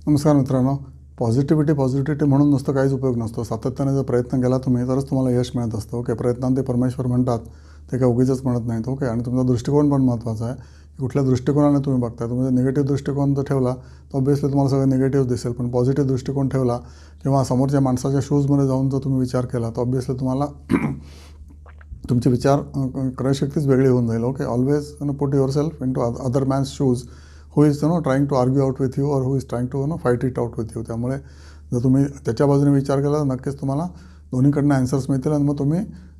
नमस्कार मित्रांनो. पॉझिटिव्हिटी म्हणून नुसतं काहीच उपयोग नसतो. सातत्याने जर प्रयत्न केला तुम्ही तरच तुम्हाला यश मिळत असतं. ओके, प्रयत्नांते परमेश्वर म्हणतात, ते काय उगीचच म्हणत नाहीत. ओके, आणि तुमचा दृष्टिकोन पण महत्त्वाचा आहे. कुठल्या दृष्टिकोनाने तुम्ही बघताय. तुम्ही जर निगेटिव्ह दृष्टिकोन जर ठेवला तर ऑब्व्हियसली तुम्हाला सगळं निगेटिव्ह दिसेल. पण पॉझिटिव्ह दृष्टिकोन ठेवला किंवा समोरच्या माणसाच्या शूजमध्ये जाऊन जर तुम्ही विचार केला तर ऑब्व्हियसली तुम्हाला तुमचे विचार क्रयशक्तीच वेगळी होऊन जाईल. Okay, always put yourself into other man's shoes who is trying to argue out with you और who is trying to fight it out with you. त्यामुळे जर तुम्ही त्याच्या बाजूने विचार केला तर नक्कीच तुम्हाला दोन्हीकडनं ॲन्सर्स मिळतील आणि मग तुम्ही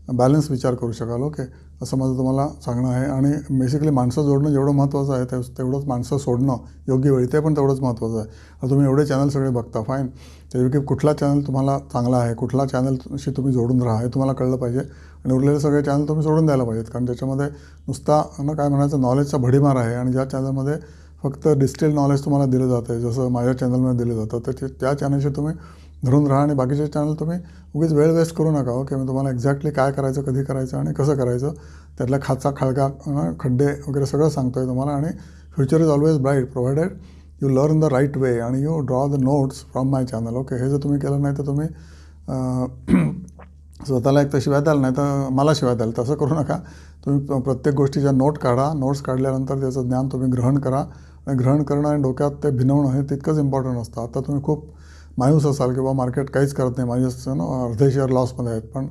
बॅलन्स विचार करू शकाल. ओके, असं माझं तुम्हाला सांगणं आहे. आणि बेसिकली माणसं जोडणं जेवढं महत्त्वाचं आहे तेवढंच माणसं सोडणं योग्य वेळी ते पण तेवढंच महत्त्वाचं आहे. आता तुम्ही एवढे चॅनल सगळे बघता, फाईन. त्यापैकी कुठला चॅनल तुम्हाला चांगला आहे, कुठला चॅनलशी तुम्ही जोडून राहा हे तुम्हाला कळलं पाहिजे. आणि उरलेले सगळे चॅनल तुम्ही सोडून द्यायला पाहिजेत. कारण त्याच्यामध्ये नुसता काय म्हणायचं नॉलेजचा भडीमार आहे. आणि ज्या चॅनलमध्ये फक्त डिस्टिल नॉलेज तुम्हाला दिलं जातं आहे, जसं माझ्या चॅनलमध्ये दिलं जातं, तर त्या चॅनलशी तुम्ही धरून राहा. आणि बाकीचे चॅनल तुम्ही उगीच वेळ वेस्ट करू नका. ओके, मी तुम्हाला एक्झॅक्टली काय करायचं, कधी करायचं आणि कसं करायचं, त्यातल्या खाचा खळगा खड्डे वगैरे सगळं सांगतो आहे तुम्हाला. आणि future is always bright provided you learn the right way आणि you draw the notes from my channel. Okay, हे जर तुम्ही केलं नाही तर तुम्ही स्वतःला एक तर शिवाय द्याल, नाही तर मला शिवाय द्याल. तसं करू नका. तुम्ही प्रत्येक गोष्टीच्या नोट काढा. नोट्स काढल्यानंतर त्याचं ज्ञान तुम्ही ग्रहण करा. आणि ग्रहण करणं आणि डोक्यात ते भिनवणं हे तितकंच इम्पॉर्टंट असतं. आता तुम्ही खूप मायूस असाल किंवा मार्केट काहीच करत नाही, मायूस अर्धे शेअर लॉसमध्ये आहेत. पण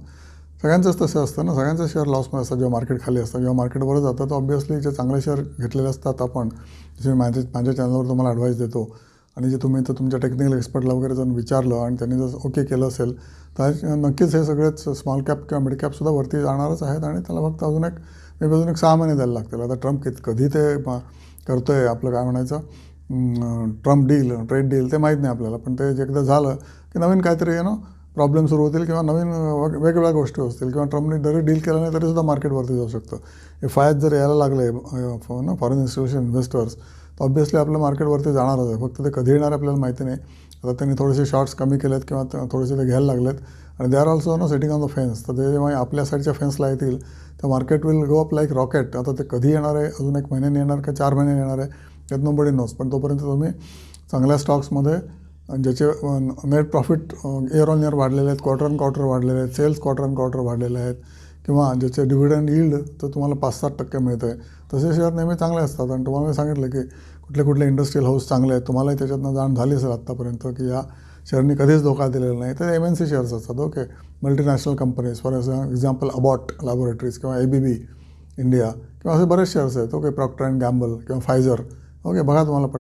सगळ्यांचंच तसं असतं ना, सगळ्यांचं शेअर लॉसमध्ये असतं जेव्हा मार्केट खाली असतं. जेव्हा मार्केटवर जातं तर ऑब्व्हियसली जे चांगले शेअर घेतलेले असतात आपण, जसे माझ्या चॅनलवर तुम्हाला ॲडवाईस देतो. आणि जे तुम्ही तर तुमच्या टेक्निकल एक्सपर्टला वगैरे जर विचारलं आणि त्यांनी जर ओके केलं असेल तर नक्कीच हे सगळेच स्मॉल कॅप किंवा मिड कॅपसुद्धा वरती जाणारच आहेत. आणि त्याला फक्त अजून एक 6 महिने द्यायला लागतील. आता ट्रम्प कधी ते करतो आहे आपलं काय म्हणायचं ट्रम्प डील, ट्रेड डील, ते माहीत नाही आपल्याला. पण ते एकदा झालं की नवीन काहीतरी प्रॉब्लेम सुरू होतील किंवा नवीन वेगवेगळ्या गोष्टी असतील किंवा ट्रम्पने जरी डील केलं नाही तरीसुद्धा मार्केटवरती जाऊ शकतं. हे फायद जर यायला लागले फॉरेन इन्स्टिट्यूशन इन्व्हेस्टर्स तर ऑब्व्हियसली आपलं मार्केटवरती जाणारच आहे. फक्त ते कधी येणार आपल्याला माहिती नाही. आता त्यांनी थोडेसे शॉर्ट्स कमी केलेत किंवा थोडेसे ते घ्यायला लागलेत. आणि they are also setting on the fence. तर ते जेव्हा आपल्या साईडच्या फेन्सला येतील तर market will go up like rocket. आता ते कधी येणार आहे, अजून 1 महिन्याने येणार का 4 महिन्याने येणार आहे, त्यात नोबडी नोस. पण तोपर्यंत तुम्ही चांगल्या स्टॉक्समध्ये ज्याचे net profit year on year वाढलेले आहेत, क्वार्टर ऑन क्वार्टर वाढलेले आहेत, सेल्स क्वार्टर ऑन क्वार्टर वाढलेले आहेत किंवा ज्याचे डिव्हिडंड यील्ड तर तुम्हाला 5-7% मिळतं आहे, तसे शेअर नेहमी चांगले असतात. आणि तुम्हाला मी सांगितलं की कुठले इंडस्ट्रियल हाऊस चांगले आहेत. तुम्हालाही त्याच्यातनं जाण झाली असेल आत्तापर्यंत की या शेअरनी कधीच धोका दिलेला नाही. तर MNC शेअर्स असतात. Okay, multinational companies, for example Abbott Laboratories किंवा ABB इंडिया किंवा असे बरेच शेअर्स आहेत. ओके, प्रॉक्टर अँड गॅम्बल किंवा फायझर. ओके, बघा तुम्हाला